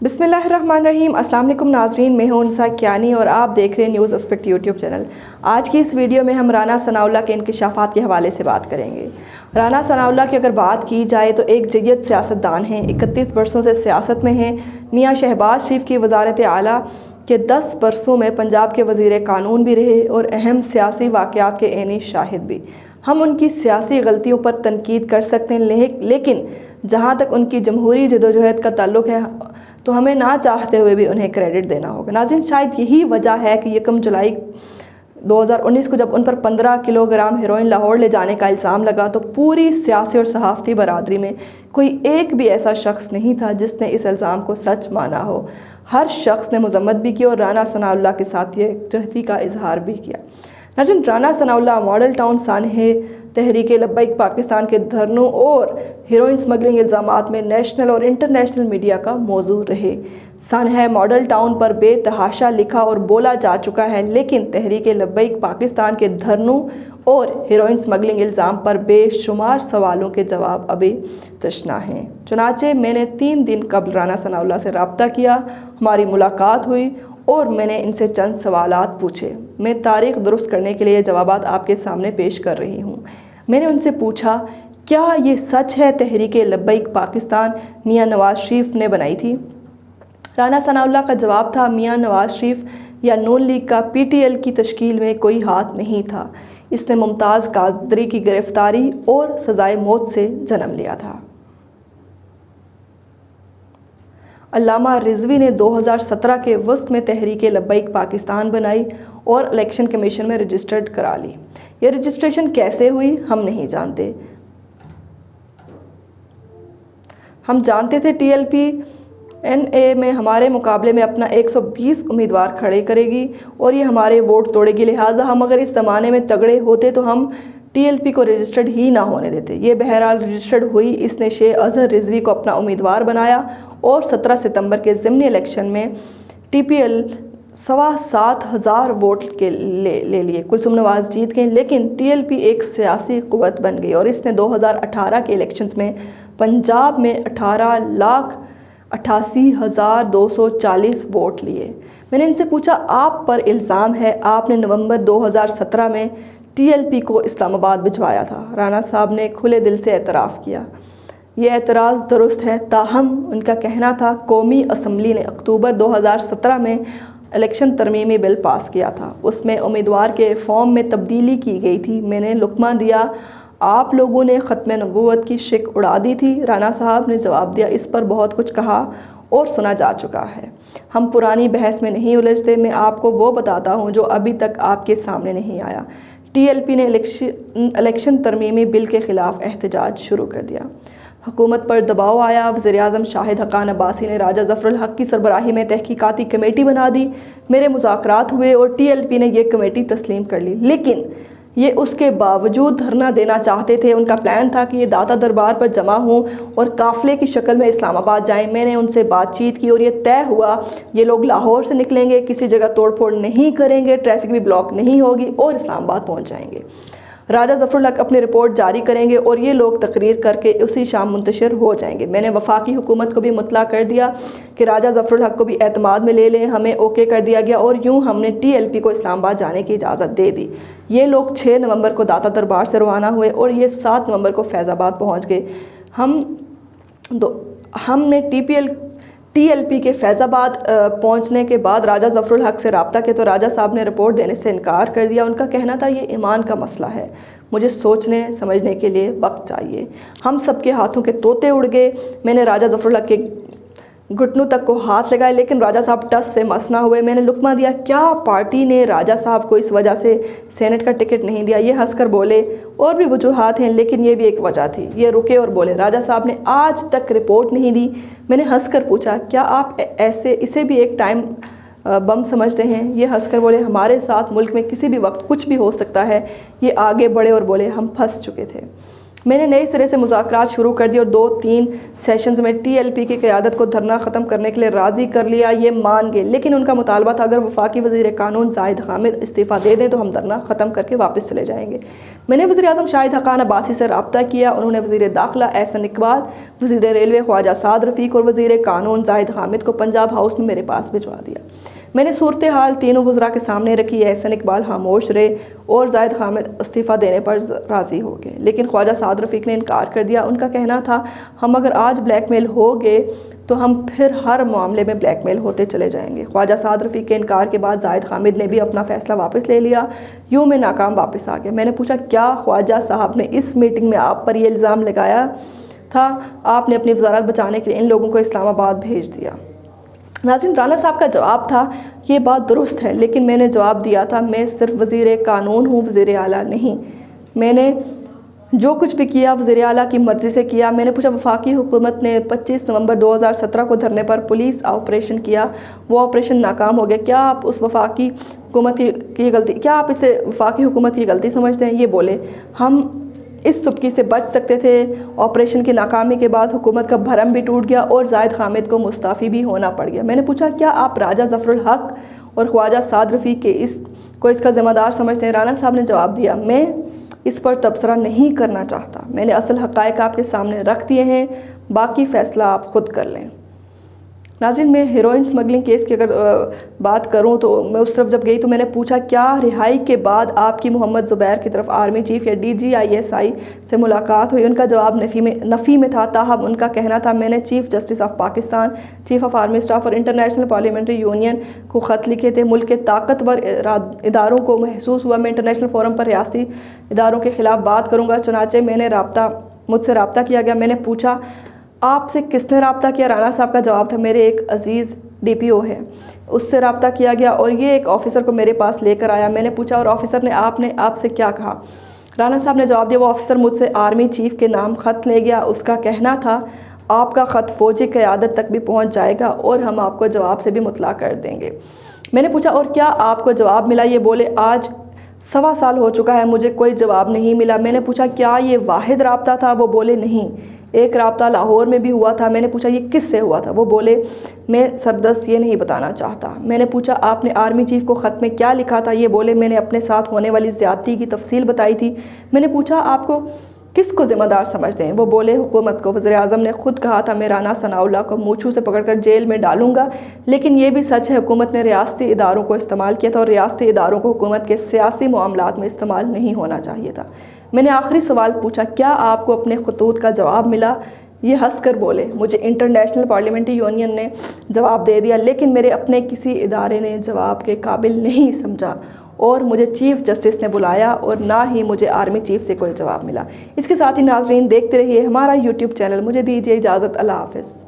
बिस्मिल्लाहिर्रहमानिर्रहीम। अस्सलाम वालेकुम नाज़रीन, मैं हूं उनसा कियानी और आप देख रहे हैं न्यूज़ एस्पेक्ट यूट्यूब चैनल। आज की इस वीडियो में हम राना सनाउल्लाह के इंकशाफात के हवाले से बात करेंगे। राना सनाउल्लाह की अगर बात की जाए तो एक जय्यद सियासतदान हैं, 31 बरसों से सियासत में हैं। मियाँ शहबाज शरीफ की वज़ारत आला के 10 बरसों में पंजाब के वज़ीर कानून भी रहे और अहम सियासी वाक़यात के ऐनी शाहिद भी। हम उनकी सियासी गलतियों पर तनकीद कर सकते हैं, लेकिन जहाँ तक उनकी जमहूरी जदोजहद का ताल्लुक़ है तो हमें ना चाहते हुए भी उन्हें क्रेडिट देना होगा। नाज़रीन, शायद यही वजह है कि 1 जुलाई 2019 को जब उन पर 15 किलोग्राम हेरोइन लाहौर ले जाने का इल्ज़ाम लगा तो पूरी सियासी और सहाफ़ती बरादरी में कोई एक भी ऐसा शख्स नहीं था जिसने इस इल्ज़ाम को सच माना हो। हर शख्स ने मज़म्मत भी की और राना सनाउल्लाह के साथ ये यकजहती का इजहार भी किया। नाज़रीन, राना सनाउल्लाह मॉडल टाउन सानहे तहरीक लब्बैक पाकिस्तान के धरनों और हेरोइन स्मगलिंग इल्ज़ामात में नेशनल और इंटरनेशनल मीडिया का मौजू रहे। सानहा मॉडल टाउन पर बेतहाशा लिखा और बोला जा चुका है, लेकिन तहरीक लब्बैक पाकिस्तान के धरनों और हेरोइन स्मगलिंग इल्ज़ाम पर बेशुमार सवालों के जवाब अभी तशना हैं। चुनाचे मैंने 3 दिन कबल राना सनाउल्लाह से रब्ता किया, हमारी मुलाकात हुई और मैंने इनसे चंद सवालात पूछे। मैं तारीख़ दुरुस्त करने के लिए जवाबात आपके सामने पेश कर रही हूँ। मैंने उनसे पूछा, क्या ये सच है तहरीक लब्बैक पाकिस्तान मियाँ नवाज़ शरीफ ने बनाई थी? राना सनाउल्लाह का जवाब था, मियाँ नवाज़ शरीफ या नून लीग का PTL की तश्कील में कोई हाथ नहीं था। इसने मुमताज़ कादरी की गिरफ्तारी और सज़ाए मौत से जन्म लिया था। अल्लामा रिजवी ने 2017 के वस्त में तहरीक लब्बैक पाकिस्तान बनाई और इलेक्शन कमीशन में रजिस्टर्ड करा ली। ये रजिस्ट्रेशन कैसे हुई हम नहीं जानते। हम जानते थे TLP-NA में हमारे मुकाबले में अपना 120 उम्मीदवार खड़े करेगी और ये हमारे वोट तोड़ेगी, लिहाजा हम अगर इस ज़माने में तगड़े होते तो हम TLP को रजिस्टर्ड ही ना होने देते। ये बहरहाल रजिस्टर्ड हुई। इसने शेख अजहर रिजवी को अपना उम्मीदवार बनाया और 17 सितंबर के ज़िमनी इलेक्शन में TPL 7,500 वोट के ले लिए। कुलसुम नवाज़ जीत गई, लेकिन TLP एक सियासी क़ुव्वत बन गई और इसने 2018 के इलेक्शंस में पंजाब में 18,88,240 वोट लिए। मैंने इनसे पूछा, आप पर इल्ज़ाम है आपने नवंबर 2017 में TLP को इस्लामाबाद भिजवाया था। राना साहब ने खुले दिल से एतराफ़ किया। ये एतराज़ दुरुस्त है, ताहम उनका कहना था कौमी असम्बली ने अक्टूबर 2017 में इलेक्शन तरमीमी बिल पास किया था। उसमें उम्मीदवार के फॉर्म में तब्दीली की गई थी। मैंने लुकमा दिया, आप लोगों ने ख़त्म नबूवत की शिक उड़ा दी थी। राना साहब ने जवाब दिया, इस पर बहुत कुछ कहा और सुना जा चुका है, हम पुरानी बहस में नहीं उलझते। मैं आपको वो बताता हूँ जो अभी तक आपके सामने नहीं आया। TLP ने इलेक्शन तरमीमी बिल के ख़िलाफ़ एहतजाज शुरू कर दिया। हुकूमत पर दबाव आया। वज़ीर-ए-आज़म शाहिद हक़ान अब्बासी ने राजा ज़फ़रुल हक़ की सरबराही में तहक़ीक़ाती कमेटी बना दी। मेरे मुज़ाकरात हुए और TLP ने यह कमेटी तस्लीम कर ली, लेकिन ये उसके बावजूद धरना देना चाहते थे। उनका प्लान था कि ये दाता दरबार पर जमा हों और काफ़िले की शक्ल में इस्लामाबाद जाएं। मैंने उनसे बातचीत की और ये तय हुआ ये लोग लाहौर से निकलेंगे, किसी जगह तोड़ फोड़ नहीं करेंगे, ट्रैफिक भी ब्लॉक नहीं होगी और इस्लामाबाद पहुँच जाएंगे। राजा ज़फ़रुल हक़ अपनी रिपोर्ट जारी करेंगे और ये लोग तकरीर करके उसी शाम मुंतशिर हो जाएंगे। मैंने वफाकी हुकूमत को भी मुतला कर दिया कि राजा ज़फ़रुल हक़ को भी एतमाद में ले लें। हमें ओके कर दिया गया और यूँ हमने TLP को इस्लामाबाद जाने की इजाज़त दे दी। ये लोग 6 नवंबर को दाता दरबार से रवाना हुए और ये 7 नवंबर को फैज़ाबाद पहुँच गए। हमने TLP के फैज़ाबाद पहुंचने के बाद राजा ज़फ़रुल हक़ से रब्ता किया तो राजा साहब ने रिपोर्ट देने से इनकार कर दिया। उनका कहना था ये ईमान का मसला है, मुझे सोचने समझने के लिए वक्त चाहिए। हम सबके हाथों के तोते उड़ गए। मैंने राजा ज़फ़रुल हक़ के घुटनों तक को हाथ लगाए, लेकिन राजा साहब टस से मस ना हुए। मैंने लुकमा दिया, क्या पार्टी ने राजा साहब को इस वजह से सेनेट का टिकट नहीं दिया? ये हंसकर बोले, और भी वजूहात हैं, लेकिन ये भी एक वजह थी। ये रुके और बोले, राजा साहब ने आज तक रिपोर्ट नहीं दी। मैंने हंसकर पूछा, क्या आप इसे भी एक टाइम बम समझते हैं? ये हंसकर बोले, हमारे साथ मुल्क में किसी भी वक्त कुछ भी हो सकता है। ये आगे बढ़े और बोले, हम फंस चुके थे। میں نے نئے سرے سے مذاکرات شروع کر دی اور 2-3 سیشنز میں TLP کی قیادت کو دھرنا ختم کرنے کے لیے راضی کر لیا، یہ مان گئے، لیکن ان کا مطالبہ تھا اگر وفاقی وزیر قانون زاہد حامد استعفیٰ دے دیں تو ہم دھرنا ختم کر کے واپس چلے جائیں گے۔ میں نے وزیر اعظم شاہد حقان عباسی سے رابطہ کیا، انہوں نے وزیر داخلہ احسن اقبال، وزیر ریلوے خواجہ سعد رفیق اور وزیر قانون زاہد حامد کو پنجاب ہاؤس میں میرے پاس بھجوا دیا۔ میں نے صورتحال تینوں وزراء کے سامنے رکھی، احسن اقبال خاموش رہے اور زاہد حامد استعفیٰ دینے پر راضی ہو گئے، لیکن خواجہ سعد رفیق نے انکار کر دیا۔ ان کا کہنا تھا ہم اگر آج بلیک میل ہو گئے تو ہم پھر ہر معاملے میں بلیک میل ہوتے چلے جائیں گے۔ خواجہ سعد رفیق کے انکار کے بعد زاہد حامد نے بھی اپنا فیصلہ واپس لے لیا، یوں میں ناکام واپس آ گیا۔ میں نے پوچھا کیا خواجہ صاحب نے اس میٹنگ میں آپ پر یہ الزام لگایا تھا آپ نے اپنی وزارت بچانے کے لیے ان لوگوں کو اسلام آباد بھیج دیا؟ ناظرین، رانا صاحب کا جواب تھا یہ بات درست ہے، لیکن میں نے جواب دیا تھا میں صرف وزیر قانون ہوں، وزیر اعلیٰ نہیں۔ میں نے جو کچھ بھی کیا وزیر اعلیٰ کی مرضی سے کیا۔ میں نے پوچھا وفاقی حکومت نے 25 نومبر 2017 کو دھرنے پر پولیس آپریشن کیا، وہ آپریشن ناکام ہو گیا، کیا آپ اس وفاقی حکومت کی غلطی، کیا آپ اسے وفاقی حکومت کی غلطی سمجھتے ہیں؟ یہ بولے ہم اس سبکی سے بچ سکتے تھے۔ آپریشن کی ناکامی کے بعد حکومت کا بھرم بھی ٹوٹ گیا اور زاہد حامد کو مستعفی بھی ہونا پڑ گیا۔ میں نے پوچھا کیا آپ راجہ ظفر الحق اور خواجہ سعد رفیق کے اس کا ذمہ دار سمجھتے ہیں؟ رانا صاحب نے جواب دیا میں اس پر تبصرہ نہیں کرنا چاہتا، میں نے اصل حقائق آپ کے سامنے رکھ دیے ہیں، باقی فیصلہ آپ خود کر لیں۔ ناظرین، میں ہیروئن سمگلنگ کیس کی اگر بات کروں تو میں اس طرف جب گئی تو میں نے پوچھا کیا رہائی کے بعد آپ کی محمد زبیر کی طرف آرمی چیف یا DGISI سے ملاقات ہوئی؟ ان کا جواب نفی میں تھا، تاہم ان کا کہنا تھا میں نے chief justice of Pakistan, chief of army staff اور انٹرنیشنل پارلیمنٹری یونین کو خط لکھے تھے۔ ملک کے طاقتور اداروں کو محسوس ہوا میں انٹرنیشنل فورم پر ریاستی اداروں کے خلاف بات کروں گا، چنانچہ مجھ سے رابطہ کیا گیا۔ میں نے پوچھا آپ سے کس نے رابطہ کیا؟ رانا صاحب کا جواب تھا میرے ایک عزیز DPO ہے، اس سے رابطہ کیا گیا اور یہ ایک آفیسر کو میرے پاس لے کر آیا۔ میں نے پوچھا اور آفیسر نے آپ سے کیا کہا؟ رانا صاحب نے جواب دیا وہ آفیسر مجھ سے آرمی چیف کے نام خط لے گیا، اس کا کہنا تھا آپ کا خط فوجی قیادت تک بھی پہنچ جائے گا اور ہم آپ کو جواب سے بھی مطلع کر دیں گے۔ میں نے پوچھا اور کیا آپ کو جواب ملا؟ یہ بولے آج 1.25 سال ہو چکا ہے، مجھے کوئی جواب نہیں ملا۔ میں نے پوچھا کیا یہ واحد رابطہ تھا؟ وہ بولے نہیں، ایک رابطہ لاہور میں بھی ہوا تھا۔ میں نے پوچھا یہ کس سے ہوا تھا؟ وہ بولے میں سردست یہ نہیں بتانا چاہتا۔ میں نے پوچھا آپ نے آرمی چیف کو خط میں کیا لکھا تھا؟ یہ بولے میں نے اپنے ساتھ ہونے والی زیادتی کی تفصیل بتائی تھی۔ میں نے پوچھا آپ کو کس کو ذمہ دار سمجھتے ہیں؟ وہ بولے حکومت کو۔ وزیر اعظم نے خود کہا تھا میں رانا ثناءاللہ کو مونچھوں سے پکڑ کر جیل میں ڈالوں گا، لیکن یہ بھی سچ ہے حکومت نے ریاستی اداروں کو استعمال کیا تھا اور ریاستی اداروں کو حکومت کے سیاسی معاملات میں استعمال نہیں ہونا چاہیے تھا۔ میں نے آخری سوال پوچھا کیا آپ کو اپنے خطوط کا جواب ملا؟ یہ ہنس کر بولے مجھے انٹرنیشنل پارلیمنٹری یونین نے جواب دے دیا، لیکن میرے اپنے کسی ادارے نے جواب کے قابل نہیں سمجھا اور مجھے چیف جسٹس نے بلایا اور نہ ہی مجھے آرمی چیف سے کوئی جواب ملا۔ اس کے ساتھ ہی ناظرین دیکھتے رہیے ہمارا YouTube چینل۔ مجھے دیجیے اجازت، اللہ حافظ۔